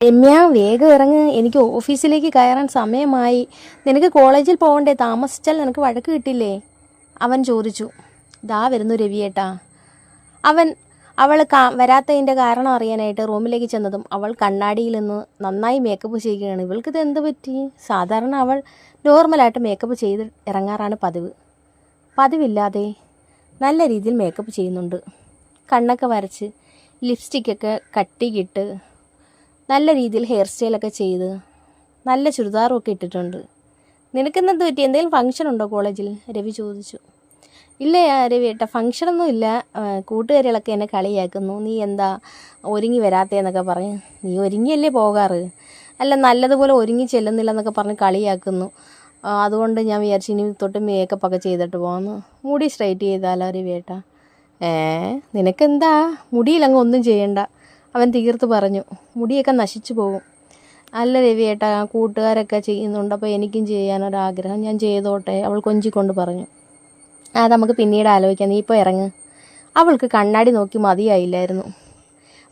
രമ്യ, വേഗം ഇറങ്ങ്, എനിക്ക് ഓഫീസിലേക്ക് കയറാൻ സമയമായി. നിനക്ക് കോളേജിൽ പോകണ്ടേ? താമസിച്ചാൽ നിനക്ക് വഴക്ക് കിട്ടില്ലേ? അവൻ ചോദിച്ചു. ദാ വരുന്നു രവിയേട്ടാ. അവൾ വരാത്തതിൻ്റെ കാരണം അറിയാനായിട്ട് റൂമിലേക്ക് ചെന്നതും അവൾ കണ്ണാടിയിൽ നിന്ന് നന്നായി മേക്കപ്പ് ചെയ്യുകയാണ്. ഇവൾക്കിത് എന്ത് പറ്റി? സാധാരണ അവൾ നോർമലായിട്ട് മേക്കപ്പ് ചെയ്ത് ഇറങ്ങാറാണ് പതിവില്ലാതെ നല്ല രീതിയിൽ മേക്കപ്പ് ചെയ്യുന്നുണ്ട്. കണ്ണൊക്കെ വരച്ച് ലിപ്സ്റ്റിക്കൊക്കെ കട്ടിക്കിട്ട് നല്ല രീതിയിൽ ഹെയർ സ്റ്റൈലൊക്കെ ചെയ്ത് നല്ല ചുരിദാറുമൊക്കെ ഇട്ടിട്ടുണ്ട്. നിനക്കെന്ത് പറ്റി? എന്തെങ്കിലും ഫംഗ്ഷൻ ഉണ്ടോ കോളേജിൽ? രവി ചോദിച്ചു. ഇല്ല രവി ഏട്ടാ, ഫംഗ്ഷനൊന്നും ഇല്ല. കൂട്ടുകാരികളൊക്കെ എന്നെ കളിയാക്കുന്നു. നീ എന്താ ഒരുങ്ങി വരാത്തേന്നൊക്കെ പറഞ്ഞ്. നീ ഒരുങ്ങിയല്ലേ പോകാറ്? അല്ല, നല്ലതുപോലെ ഒരുങ്ങി ചെല്ലുന്നില്ല എന്നൊക്കെ പറഞ്ഞ് കളിയാക്കുന്നു. അതുകൊണ്ട് ഞാൻ വിചാരിച്ചു ഇനി തൊട്ട് മേക്കപ്പൊക്കെ ചെയ്തിട്ട് പോകുന്നു. മുടി സ്ട്രൈറ്റ് ചെയ്താലോ രവി ഏട്ടാ? നിനക്കെന്താ? മുടിയിലങ്ങ് ഒന്നും ചെയ്യണ്ട, അവൻ തീർത്ത് പറഞ്ഞു. മുടിയൊക്കെ നശിച്ചു പോകും. അല്ല രവിയേട്ടാ, കൂട്ടുകാരൊക്കെ ചെയ്യുന്നുണ്ട്, അപ്പോൾ എനിക്കും ചെയ്യാനൊരാഗ്രഹം, ഞാൻ ചെയ്തോട്ടെ, അവൾ കൊഞ്ചിക്കൊണ്ട് പറഞ്ഞു. അത് നമുക്ക് പിന്നീട് ആലോചിക്കാം, നീ ഇപ്പോൾ ഇറങ്ങ്. അവൾക്ക് കണ്ണാടി നോക്കി മതിയായില്ലായിരുന്നു.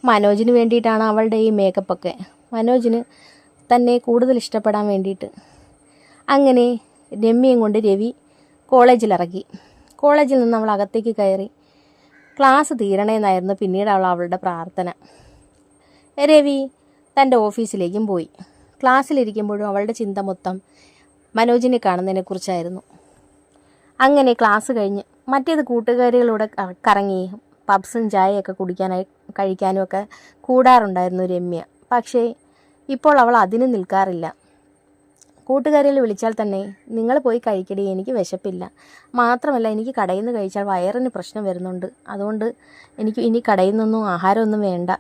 മനോജിന് വേണ്ടിയിട്ടാണ് അവളുടെ ഈ മേക്കപ്പൊക്കെ, മനോജിന് തന്നെ കൂടുതൽ ഇഷ്ടപ്പെടാൻ വേണ്ടിയിട്ട്. അങ്ങനെ രമ്യയും കൊണ്ട് രവി കോളേജിലിറങ്ങി. കോളേജിൽ നിന്ന് അവൾ അകത്തേക്ക് കയറി. ക്ലാസ് തീരണേന്നായിരുന്നു പിന്നീട് അവളുടെ പ്രാർത്ഥന. രവി തൻ്റെ ഓഫീസിലേക്കും പോയി. ക്ലാസ്സിലിരിക്കുമ്പോഴും അവളുടെ ചിന്ത മൊത്തം മനോജിനെ കാണുന്നതിനെക്കുറിച്ചായിരുന്നു. അങ്ങനെ ക്ലാസ് കഴിഞ്ഞ് മറ്റേത് കൂട്ടുകാരികളൂടെ കറങ്ങി പബ്സും ചായയൊക്കെ കഴിക്കാനും ഒക്കെ കൂടാറുണ്ടായിരുന്നു രമ്യ. പക്ഷേ ഇപ്പോൾ അവൾ അതിന് നിൽക്കാറില്ല. കൂട്ടുകാരികൾ വിളിച്ചാൽ തന്നെ നിങ്ങൾ പോയി കഴിക്കടി, എനിക്ക് വിശപ്പില്ല, മാത്രമല്ല എനിക്ക് കടയിൽ നിന്ന് കഴിച്ചാൽ വയറിന് പ്രശ്നം വരുന്നുണ്ട്, അതുകൊണ്ട് എനിക്ക് ഇനി കടയിൽ നിന്നൊന്നും ആഹാരമൊന്നും വേണ്ട.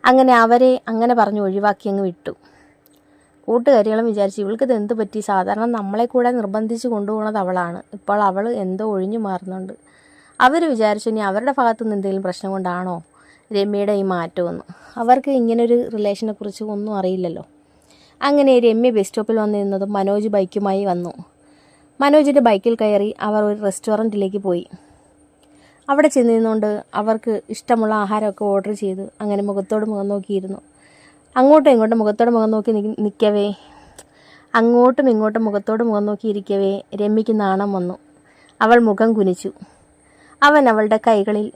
അങ്ങനെ അവരെ അങ്ങനെ പറഞ്ഞ് ഒഴിവാക്കി അങ്ങ് വിട്ടു. കൂട്ടുകാരികളും വിചാരിച്ചു ഇവൾക്കിത് എന്ത് പറ്റി? സാധാരണ നമ്മളെ കൂടെ നിർബന്ധിച്ച് കൊണ്ടുപോകുന്നത് അവളാണ്, ഇപ്പോൾ അവൾ എന്തോ ഒഴിഞ്ഞു മാറുന്നുണ്ട്. അവർ വിചാരിച്ചു ഇനി അവരുടെ ഭാഗത്തു നിന്ന് എന്തെങ്കിലും പ്രശ്നം കൊണ്ടാണോ രമ്യയുടെ ഈ മാറ്റമെന്ന്. അവർക്ക് ഇങ്ങനൊരു റിലേഷനെ കുറിച്ച് ഒന്നും അറിയില്ലല്ലോ. അങ്ങനെ രമ്യ ബസ് സ്റ്റോപ്പിൽ വന്ന് നിന്നതും മനോജ് ബൈക്കുമായി വന്നു. മനോജിൻ്റെ ബൈക്കിൽ കയറി അവർ ഒരു റെസ്റ്റോറൻറ്റിലേക്ക് പോയി. അവിടെ ചെന്ന് നിന്നുകൊണ്ട് അവർക്ക് ഇഷ്ടമുള്ള ആഹാരമൊക്കെ ഓർഡർ ചെയ്ത് അങ്ങനെ മുഖത്തോട് മുഖം നോക്കിയിരുന്നു. അങ്ങോട്ടും ഇങ്ങോട്ടും മുഖത്തോട് മുഖം നോക്കി നിൽക്കവേ അങ്ങോട്ടും ഇങ്ങോട്ടും മുഖത്തോട് മുഖം നോക്കിയിരിക്കവേ രമ്യയ്ക്ക് നാണം വന്നു. അവൾ മുഖം കുനിച്ചു. അവൻ അവളുടെ കൈകളിൽ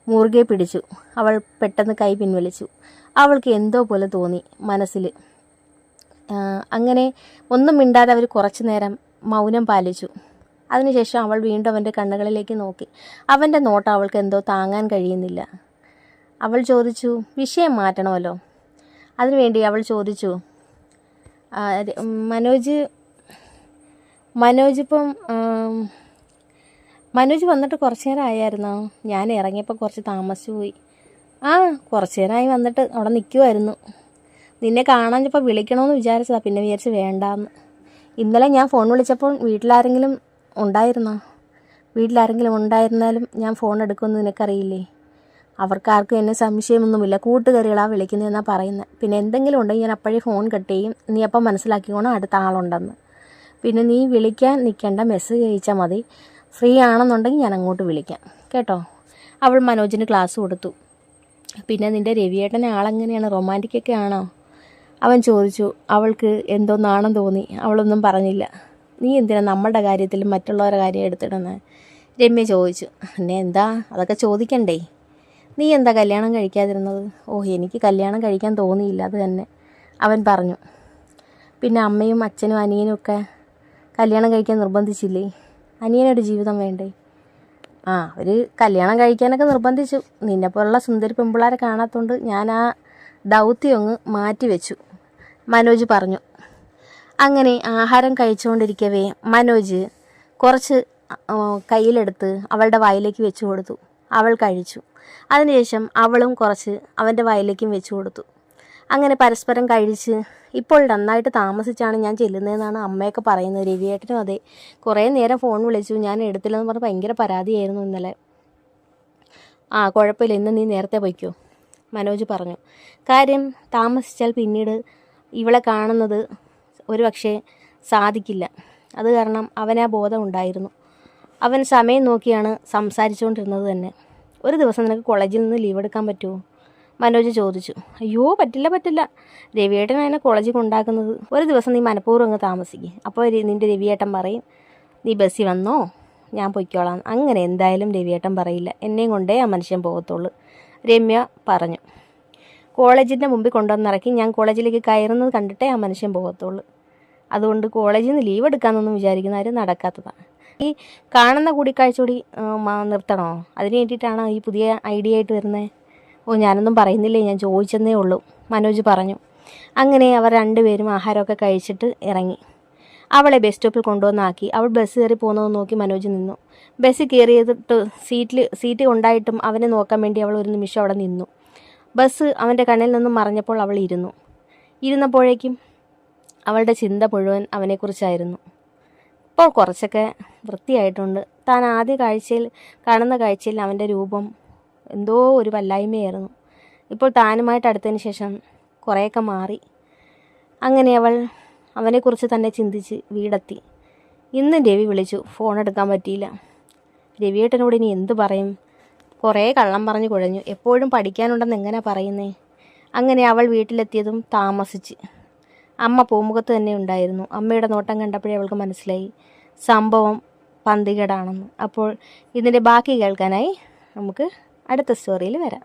മുറുകെ പിടിച്ചു. അവൾ പെട്ടെന്ന് കൈ പിൻവലിച്ചു. അവൾക്ക് എന്തോ പോലെ തോന്നി മനസ്സിൽ. അങ്ങനെ ഒന്നും മിണ്ടാതെ അവർ കുറച്ചു നേരം മൗനം പാലിച്ചു. അതിനുശേഷം അവൾ വീണ്ടും അവൻ്റെ കണ്ണുകളിലേക്ക് നോക്കി. അവൻ്റെ നോട്ടം അവൾക്ക് എന്തോ താങ്ങാൻ കഴിയുന്നില്ല. അവൾ ചോദിച്ചു, വിഷയം മാറ്റണമല്ലോ. അതിനുവേണ്ടി അവൾ ചോദിച്ചു, മനോജ് വന്നിട്ട് കുറച്ച് നേരം ആയായിരുന്നോ? ഞാൻ ഇറങ്ങിയപ്പോൾ കുറച്ച് താമസിച്ചു പോയി. കുറച്ച് നേരമായി വന്നിട്ട് അവിടെ നിൽക്കുമായിരുന്നു. നിന്നെ കാണാഞ്ഞപ്പോൾ വിളിക്കണമെന്ന് വിചാരിച്ചതാണ്, പിന്നെ വിചാരിച്ച് വേണ്ടാന്ന്. ഇന്നലെ ഞാൻ ഫോൺ വിളിച്ചപ്പോൾ വീട്ടിലാരെങ്കിലും ഉണ്ടായിരുന്നോ? വീട്ടിലാരെങ്കിലും ഉണ്ടായിരുന്നാലും ഞാൻ ഫോൺ എടുക്കുമെന്ന് നിനക്കറിയില്ലേ? അവർക്കാർക്കും എന്നെ സംശയമൊന്നുമില്ല, കൂട്ടുകാരികളാണ് വിളിക്കുന്നതെന്നാണ് പറയുന്നത്. പിന്നെ എന്തെങ്കിലും ഉണ്ടെങ്കിൽ ഞാൻ അപ്പോഴേ ഫോൺ കട്ട് ചെയ്യും. നീ അപ്പം മനസ്സിലാക്കിക്കോണം അടുത്ത ആളുണ്ടെന്ന്. പിന്നെ നീ വിളിക്കാൻ നിൽക്കേണ്ട, മെസ്സേജ് അയച്ചാൽ മതി. ഫ്രീ ആണെന്നുണ്ടെങ്കിൽ ഞാൻ അങ്ങോട്ട് വിളിക്കാം കേട്ടോ. അവൾ മനോജിന് ക്ലാസ് കൊടുത്തു. പിന്നെ നിൻ്റെ രവിയേട്ടനെ ആളെങ്ങനെയാണ്, റൊമാൻറ്റിക്കൊക്കെ ആണോ? അവൻ ചോദിച്ചു. അവൾക്ക് എന്തോ നാണം തോന്നി. അവളൊന്നും പറഞ്ഞില്ല. നീ എന്തിനാ നമ്മളുടെ കാര്യത്തിലും മറ്റുള്ളവരുടെ കാര്യം എടുത്തിടുന്നത്? രമ്യ ചോദിച്ചു. എന്നെ എന്താ അതൊക്കെ ചോദിക്കണ്ടേ? നീ എന്താ കല്യാണം കഴിക്കാതിരുന്നത്? എനിക്ക് കല്യാണം കഴിക്കാൻ തോന്നിയില്ല, അത് തന്നെ, അവൻ പറഞ്ഞു. പിന്നെ അമ്മയും അച്ഛനും അനിയനും ഒക്കെ കല്യാണം കഴിക്കാൻ നിർബന്ധിച്ചില്ലേ? അനിയനൊരു ജീവിതം വേണ്ടേ? അവർ കല്യാണം കഴിക്കാനൊക്കെ നിർബന്ധിച്ചു. നിന്നെപ്പോലുള്ള സുന്ദരി പെമ്പിള്ളാരെ കാണാത്തതുകൊണ്ട് ഞാൻ ആ ദൗത്യം അങ്ങ് മാറ്റിവെച്ചു, മനോജ് പറഞ്ഞു. അങ്ങനെ ആഹാരം കഴിച്ചുകൊണ്ടിരിക്കവേ മനോജ് കുറച്ച് കയ്യിലെടുത്ത് അവളുടെ വായിലേക്ക് വെച്ചു കൊടുത്തു. അവൾ കഴിച്ചു. അതിനുശേഷം അവളും കുറച്ച് അവൻ്റെ വായിലേക്കും വെച്ചു കൊടുത്തു. അങ്ങനെ പരസ്പരം കഴിച്ച് ഇപ്പോൾ നന്നായിട്ട് താമസിച്ചാണ് ഞാൻ ചെല്ലുന്നതെന്നാണ് അമ്മയൊക്കെ പറയുന്നത്. രവിയേട്ടനും അതെ, കുറേ നേരം ഫോൺ വിളിച്ചു, ഞാൻ എടുത്തില്ലെന്ന് പറഞ്ഞ് ഭയങ്കര പരാതിയായിരുന്നു ഇന്നലെ. കുഴപ്പമില്ല, ഇന്ന് നീ നേരത്തെ പോയിക്കോ, മനോജ് പറഞ്ഞു. കാര്യം താമസിച്ചാൽ പിന്നീട് ഇവളെ കാണുന്നത് ഒരു പക്ഷേ സാധിക്കില്ല. അത് കാരണം അവനാ ബോധം ഉണ്ടായിരുന്നു. അവൻ സമയം നോക്കിയാണ് സംസാരിച്ചുകൊണ്ടിരുന്നത് തന്നെ. ഒരു ദിവസം നിനക്ക് കോളേജിൽ നിന്ന് ലീവ് എടുക്കാൻ പറ്റുമോ? മനോജ് ചോദിച്ചു. അയ്യോ പറ്റില്ല, രവിയേട്ടനാണ് കോളേജിൽ കൊണ്ടാക്കുന്നത്. ഒരു ദിവസം നീ മനഃപൂർവ്വം അങ്ങ് താമസിക്കും. അപ്പോൾ നിൻ്റെ രവിയേട്ടൻ പറയും നീ ബസ്സിൽ വന്നോ, ഞാൻ പൊയ്ക്കോളാം. അങ്ങനെ എന്തായാലും രവിയേട്ടൻ പറയില്ല, എന്നെയും കൊണ്ടേ ആ മനുഷ്യൻ പോകത്തുള്ളൂ, രമ്യ പറഞ്ഞു. കോളേജിൻ്റെ മുമ്പിൽ കൊണ്ടുവന്നിറക്കി ഞാൻ കോളേജിലേക്ക് കയറുന്നത് കണ്ടിട്ടേ ആ മനുഷ്യൻ പോകത്തുള്ളൂ. അതുകൊണ്ട് കോളേജിൽ നിന്ന് ലീവ് എടുക്കാമെന്നൊന്നും വിചാരിക്കുന്നവർ നടക്കാത്തതാണ്. ഈ കാണുന്ന കൂടിക്കാഴ്ച കൂടി നിർത്തണോ? അതിന് വേണ്ടിയിട്ടാണോ ഈ പുതിയ ഐഡിയ ആയിട്ട് വരുന്നത്? ഓ ഞാനൊന്നും പറയുന്നില്ലേ, ഞാൻ ചോദിച്ചെന്നേ ഉള്ളൂ, മനോജ് പറഞ്ഞു. അങ്ങനെ അവർ രണ്ടുപേരും ആഹാരമൊക്കെ കഴിച്ചിട്ട് ഇറങ്ങി. അവളെ ബസ് സ്റ്റോപ്പിൽ കൊണ്ടുവന്നാക്കി. അവൾ ബസ് കയറി പോകുന്നത് നോക്കി മനോജ് നിന്നു. ബസ്സിൽ കയറിയിട്ട് സീറ്റ് ഉണ്ടായിട്ടും അവനെ നോക്കാൻ വേണ്ടി അവൾ ഒരു നിമിഷം അവിടെ നിന്നു. ബസ് അവൻ്റെ കണ്ണിൽ നിന്നും മറഞ്ഞപ്പോൾ അവൾ ഇരുന്നപ്പോഴേക്കും അവളുടെ ചിന്ത മുഴുവൻ അവനെക്കുറിച്ചായിരുന്നു. ഇപ്പോൾ കുറച്ചൊക്കെ വൃത്തിയായിട്ടുണ്ട്. താൻ ആദ്യ കാണുന്ന കാഴ്ചയിൽ അവൻ്റെ രൂപം എന്തോ ഒരു വല്ലായ്മയായിരുന്നു. ഇപ്പോൾ താനുമായിട്ട് അടുത്തതിന് ശേഷം കുറേയൊക്കെ മാറി. അങ്ങനെ അവൾ അവനെക്കുറിച്ച് തന്നെ ചിന്തിച്ച് വീടെത്തി. ഇന്നും രവി വിളിച്ചു, ഫോൺ എടുക്കാൻ പറ്റിയില്ല. രവിയേട്ടനോട് ഇനി എന്ത് പറയും? കുറേ കള്ളം പറഞ്ഞു കുഴഞ്ഞു. എപ്പോഴും പഠിക്കാനുണ്ടെന്ന് എങ്ങനെ പറയുന്നേ? അങ്ങനെ അവൾ വീട്ടിലെത്തിയതും താമസിച്ച്. അമ്മ പൂമുഖത്ത് തന്നെ ഉണ്ടായിരുന്നു. അമ്മയുടെ നോട്ടം കണ്ടപ്പോഴേ അവൾക്ക് മനസ്സിലായി സംഭവം പന്തികേടാണെന്ന്. അപ്പോൾ ഇതിൻ്റെ ബാക്കി കേൾക്കാനായി നമുക്ക് അടുത്ത സ്റ്റോറിയിൽ വരാം.